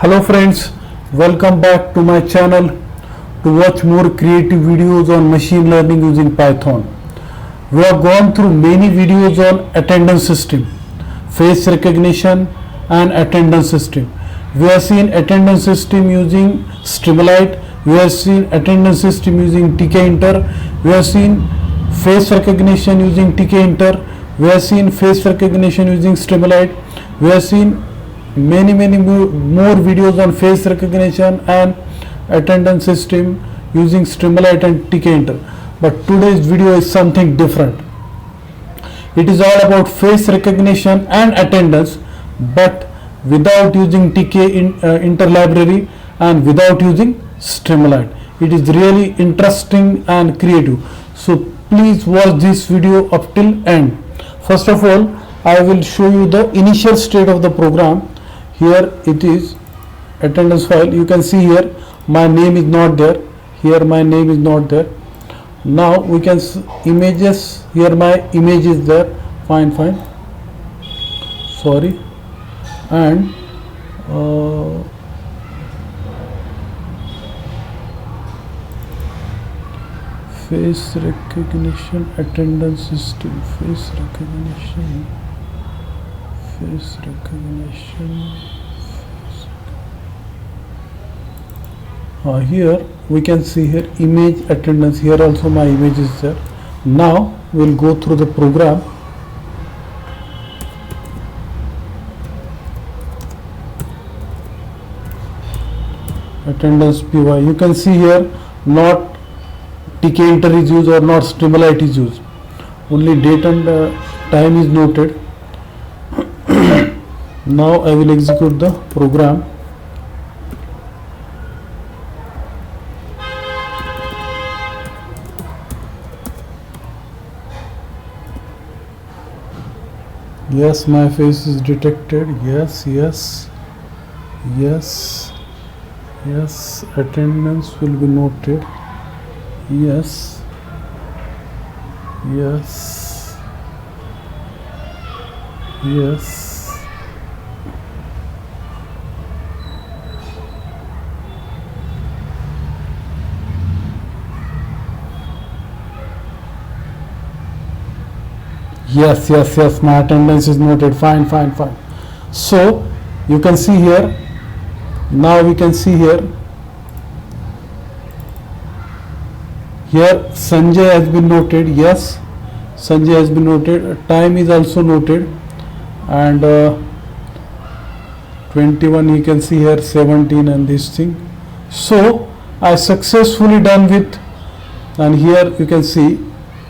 Hello friends, welcome back to my channel to watch more creative videos on machine learning using Python. We have gone through many videos on attendance system, face recognition and attendance system. We have seen attendance system using Streamlit, we have seen attendance system using tkinter, we have seen face recognition using tkinter, we have seen face recognition using Streamlit, we have seen many more videos on face recognition and attendance system using Streamlit and tkinter. But today's video is something different. It is all about face recognition and attendance, but without using interlibrary and without using Streamlit. It is really interesting and creative. So please watch this video up till end. First of all, I will show you the initial state of the program. Here it is attendance file. You can see here my name is not there. Here my name is not there. Now we can see images. Here my image is there. Fine. Sorry. And face recognition attendance system. Face recognition. Here we can see here image attendance. Here also my image is there. Now we will go through the program. Attendance py. You can see here not tkinter is used or not Streamlit is used. Only date and time is noted. Now I will execute the program. Yes, my face is detected. Yes. Attendance will be noted. Yes. Yes, my attendance is noted. Fine. So you can see here, now we can see here Sanjay has been noted. Yes, Sanjay has been noted. Time is also noted, and 21 you can see here 17 and this thing. So I successfully done with, and here you can see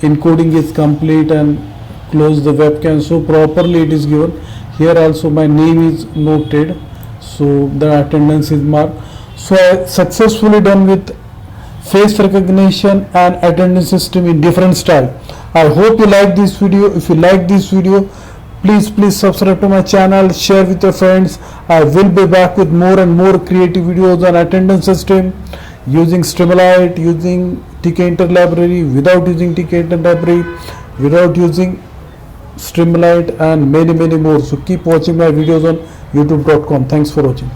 encoding is complete and close the webcam. So properly it is given. Here also my name is noted, so the attendance is marked. So I successfully done with face recognition and attendance system in different style. I hope you like this video. If you like this video, please subscribe to my channel, share with your friends. I will be back with more and more creative videos on attendance system using Streamlit, using tkinter library, without using tkinter library, without using Streamlit, and many more. So keep watching my videos on youtube.com. Thanks for watching.